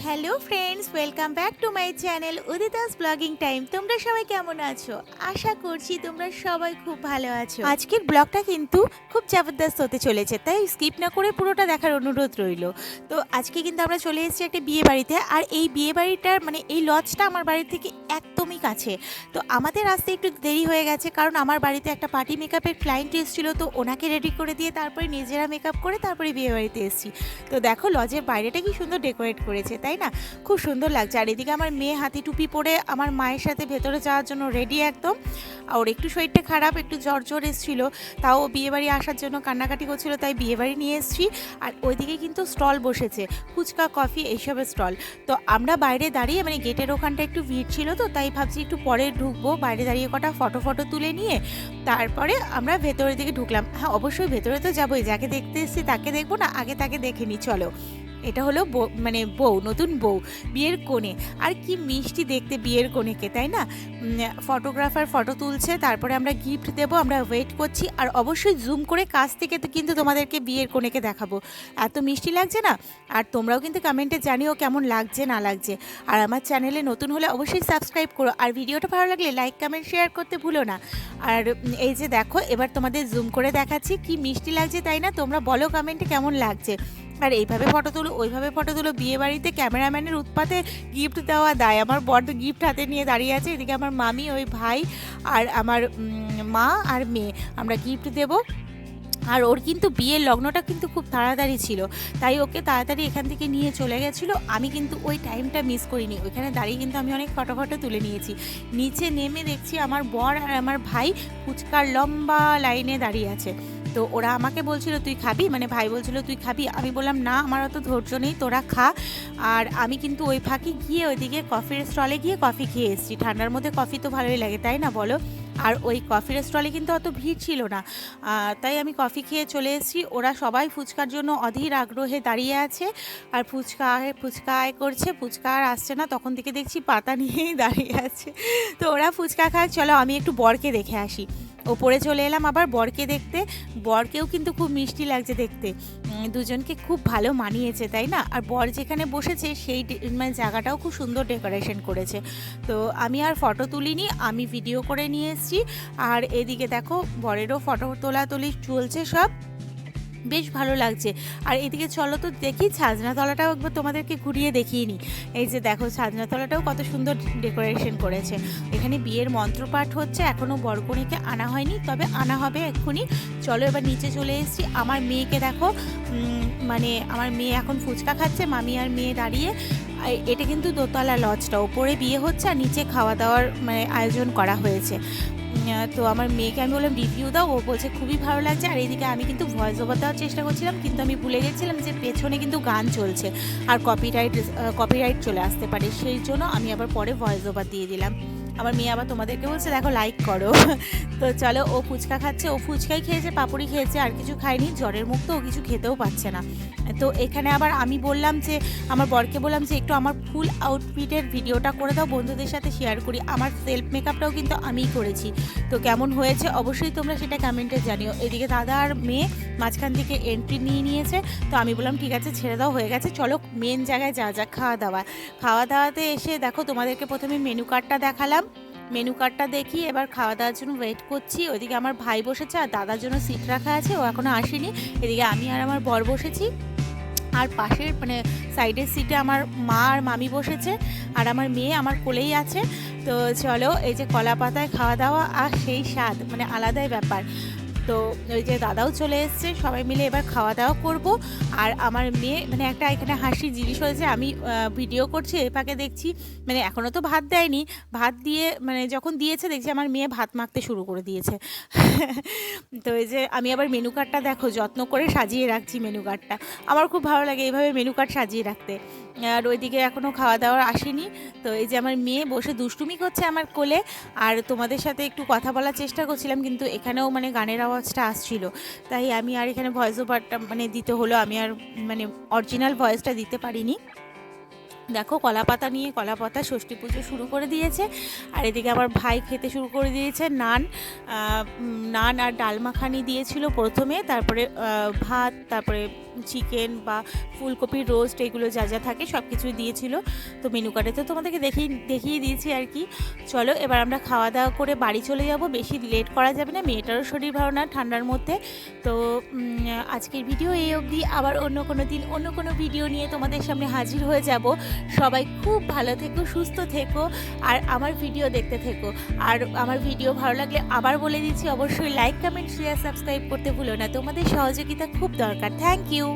Hello friends, welcome back to my channel Udita's blogging time. তোমরা সবাই কেমন আছো? আশা করছি তোমরা সবাই খুব ভালো আছো। আজকের ব্লগটা কিন্তু খুব জবরদস্ত হতে চলেছে, তাই স্কিপ না করে পুরোটা দেখার অনুরোধ রইল। তো আজকে কিন্তু আমরা চলে এসেছি একটা বিয়ে বাড়িতে, আর এই বিয়ে বাড়িটার মানে এই লজটা আমার বাড়ি থেকে একদমই কাছে। তো আমাদের আসতে একটু দেরি হয়ে গেছে, কারণ আমার বাড়িতে একটা পার্টি মেকআপের ক্লায়েন্ট এসেছিলো, তো ওনাকে রেডি করে দিয়ে তারপরে নিজেরা মেকআপ করে তারপরে বিয়ে বাড়িতে এসেছি। তো দেখো লজের বাইরেটা কি সুন্দর ডেকোরেট করেছে, তাই না? খুব সুন্দর লাগছে। আর এদিকে আমার মেয়ে হাতি টুপি পরে আমার মায়ের সাথে ভেতরে যাওয়ার জন্য রেডি একদম। ওর একটু শরীরটা খারাপ, একটু জ্বর এসেছিল, তাও বিয়েবাড়ি আসার জন্য কান্নাকাটি করছিল, তাই বিয়েবাড়ি নিয়ে এসেছি। আর ওইদিকে কিন্তু স্টল বসেছে, ফুচকা, কফি, এইসবের স্টল। তো আমরা বাইরে দাঁড়িয়ে মানে গেটের ওখানটা একটু ভিড় ছিল, তো তাই ভাবছি একটু পরে ঢুকবো, বাইরে দাঁড়িয়ে কটা ফটো তুলে নিয়ে তারপরে আমরা ভেতরের দিকে ঢুকলাম। হ্যাঁ, অবশ্যই ভেতরে তো যাবোই, যাকে দেখতে এসেছি তাকে দেখবো না, আগে তাকে দেখে নিই। চলো, এটা হলো মানে বউ, নতুন বউ, বিয়ের কোণে। আর কি মিষ্টি দেখতে বিয়ের কোণেকে, তাই না? ফটোগ্রাফার ফটো তুলছে, তারপরে আমরা গিফট দেব, আমরা ওয়েট করছি। আর অবশ্যই জুম করে কাছ থেকে তো কিন্তু তোমাদেরকে বিয়ের কোণেকে দেখাবো। এত মিষ্টি লাগছে না? আর তোমরাও কিন্তু কমেন্টে জানিও কেমন লাগছে না লাগছে। আর আমার চ্যানেলে নতুন হলে অবশ্যই সাবস্ক্রাইব করো, আর ভিডিওটা ভালো লাগলে লাইক কমেন্ট শেয়ার করতে ভুলো না। আর এই যে দেখো, এবার তোমাদের জুম করে দেখাচ্ছি কি মিষ্টি লাগছে, তাই না? তোমরা বলো কমেন্টে কেমন লাগছে। আর এইভাবে ফটো তুলো, ওইভাবে ফটো তুলো, বিয়ে বাড়িতে ক্যামেরাম্যানের উৎপাতে গিফট দেওয়া দায়। আমার বর গিফট হাতে নিয়ে দাঁড়িয়ে আছে, এদিকে আমার মামি, ওই ভাই আর আমার মা আর মেয়ে, আমরা গিফট দেবো। আর ওর কিন্তু বিয়ের লগ্নটা কিন্তু খুব তাড়াতাড়ি ছিল, তাই ওকে তাড়াতাড়ি এখান থেকে নিয়ে চলে গেছিলো। আমি কিন্তু ওই টাইমটা মিস করিনি, ওইখানে দাঁড়িয়ে কিন্তু আমি অনেক ফটো তুলে নিয়েছি। নিচে নেমে দেখছি আমার বর আর আমার ভাই ফুচকার লম্বা লাইনে দাঁড়িয়ে আছে। তো ওরা আমাকে বলছিল তুই খাবি, মানে ভাই বলছিল তুই খাবি, আমি বললাম না, আমার অত ধৈর্য নেই, তোরা খা। আর আমি কিন্তু ওই ফাঁকে গিয়ে ওইদিকে কফির স্টলে গিয়ে কফি খেয়ে এসেছি। ঠান্ডার মধ্যে কফি তো ভালোই লাগে, তাই না বলো? আর ওই কফির স্টলে কিন্তু অত ভিড় ছিল না, তাই আমি কফি খেয়ে চলে এসেছি। ওরা সবাই ফুচকার জন্য অধীর আগ্রহে দাঁড়িয়ে আছে, আর ফুচকা আয় করছে, ফুচকা আর আসছে না, তখন থেকে দেখছি পাতা নিয়েই দাঁড়িয়ে আছে। তো ওরা ফুচকা খায়, চলো আমি একটু বরকে দেখে আসি। ওপরে চলে এলাম আবার বরকে দেখতে। বরকেও কিন্তু খুব মিষ্টি লাগছে দেখতে, দুজনকে খুব ভালো মানিয়েছে, তাই না? আর বর যেখানে বসেছে সেই মানে জায়গাটাও খুব সুন্দর ডেকোরেশন করেছে। তো আমি আর ফটো তুলিনি, আমি ভিডিও করে নিয়ে এসেছি। আর এদিকে দেখো বরেরও ফটো তোলাতুলি চলছে, সব বেশ ভালো লাগছে। আর এদিকে চলো তো দেখি ছাজনাতলাটাও একবার তোমাদেরকে ঘুরিয়ে দেখিয়ে নিই। এই যে দেখো ছাজনাতলাটাও কত সুন্দর ডেকোরেশন করেছে। এখানে বিয়ের মন্ত্রপাঠ হচ্ছে, এখনও বরকনেকে আনা হয়নি, তবে আনা হবে এক্ষুনি। চলো এবার নিচে চলে এসেছি। আমার মেয়েকে দেখো, মানে আমার মেয়ে এখন ফুচকা খাচ্ছে, মামি আর মেয়ে দাঁড়িয়ে। এটা কিন্তু দোতলা লজটা, ওপরে বিয়ে হচ্ছে আর নিচে খাওয়া দাওয়ার মানে আয়োজন করা হয়েছে। তো আমার মেয়েকে আমি বললাম রিভিউ দাও, ও বলছে খুবই ভালো লাগছে। আর এইদিকে আমি কিন্তু ভয়েস ওভার দেওয়ার চেষ্টা করছিলাম, কিন্তু আমি ভুলে গেছিলাম যে পেছনে কিন্তু গান চলছে আর কপিরাইট চলে আসতে পারে, সেই জন্য আমি আবার পরে ভয়েস ওভার দিয়ে দিলাম। আমার মেয়ে আবার তোমাদেরকে বলছে দেখো লাইক করো। তো চলো, ও ফুচকা খাচ্ছে, ও ফুচকাই খেয়েছে, পাপড়ি খেয়েছে, আর কিছু খায়নি, জ্বরের মুখ তো ও কিছু খেতেও পাচ্ছে না। তো এখানে আবার আমি বললাম যে আমার বরকে বললাম যে একটু আমার ফুল আউটফিটের ভিডিওটা করে দাও, বন্ধুদের সাথে শেয়ার করি। আমার সেলফ মেকআপটাও কিন্তু আমিই করেছি। তো কেমন হয়েছে অবশ্যই তোমরা সেটা কমেন্টে জানিও। এদিকে দাদা আর মেয়ে মাঝখান থেকে এন্ট্রি নিয়েছে, তো আমি বললাম ঠিক আছে ছেড়ে দাও, হয়ে গেছে, চলো মেন জায়গায় যা খাওয়া দাওয়াতে এসে দেখো তোমাদেরকে প্রথমে মেনু কার্ডটা দেখালাম। মেনু কার্ডটা দেখি, এবার খাওয়া দাওয়ার জন্য ওয়েট করছি। ওইদিকে আমার ভাই বসেছে, আর দাদার জন্য সিট রাখা আছে, ও এখনও আসেনি। এদিকে আমি আর আমার বর বসেছি, আর পাশের মানে সাইডের সিটে আমার মা আর মামি বসেছে, আর আমার মেয়ে আমার কোলেই আছে। তো চলো, এই যে কলা পাতায় খাওয়া দাওয়া, আর সেই স্বাদ মানে আলাদাই ব্যাপার। তো ওই যে দাদাও চলে এসছে, সবাই মিলে এবার খাওয়া দাওয়া করব। আর আমার মেয়ে মানে একটা এখানে হাসির জিনিস হয়েছে, আমি ভিডিও করছি, এই ফাঁকে দেখছি মানে এখনও তো ভাত দেয়নি, ভাত দিয়ে মানে যখন দিয়েছে দেখছি আমার মেয়ে ভাত মাখতে শুরু করে দিয়েছে। তো এই যে আমি আবার মেনু কার্ডটা দেখো যত্ন করে সাজিয়ে রাখছি, মেনু কার্ডটা আমার খুব ভালো লাগে এইভাবে মেনু কার্ড সাজিয়ে রাখতে। আর ওইদিকে এখনও খাওয়া দাওয়ার আসেনি। তো এই যে আমার মেয়ে বসে দুষ্টুমি করছে আমার কোলে, আর তোমাদের সাথে একটু কথা বলার চেষ্টা করছিলাম, কিন্তু এখানেও মানে গানের আওয়াজটা আসছিল, তাই আমি আর এখানে ভয়েস ওভারটা মানে দিতে হলো, আমি আর মানে অরিজিনাল ভয়েসটা দিতে পারিনি। দেখো কলাপাতা নিয়ে কলাপাতা ষষ্ঠী পুজো শুরু করে দিয়েছে। আর এদিকে আমার ভাই খেতে শুরু করে দিয়েছে নান আর ডাল মাখানি দিয়েছিল প্রথমে, তারপরে ভাত, তারপরে চিকেন বা ফুলকপির রোস্ট এগুলো যা যা থাকে সব কিছুই দিয়েছিল। তো মেনু কার্ডে তো তোমাদেরকে দেখিয়ে দিয়েছি আর কি। চলো এবার আমরা খাওয়া দাওয়া করে বাড়ি চলে যাব, বেশি লেট করা যাবে না, মেয়েটারও শরীর ভালো না ঠান্ডার মধ্যে। তো আজকের ভিডিও এই অবধি, আবার অন্য কোনো দিন অন্য কোনো ভিডিও নিয়ে তোমাদের সামনে হাজির হয়ে যাব। সবাই খুব ভালো থেকো, সুস্থ থেকো, আর আমার ভিডিও দেখতে থেকো। আর আমার ভিডিও ভালো লাগলে আবার বলে দিচ্ছি, অবশ্যই লাইক, কমেন্ট, শেয়ার, সাবস্ক্রাইব করতে ভুলো না। তোমাদের সহযোগিতা খুব দরকার। Thank you.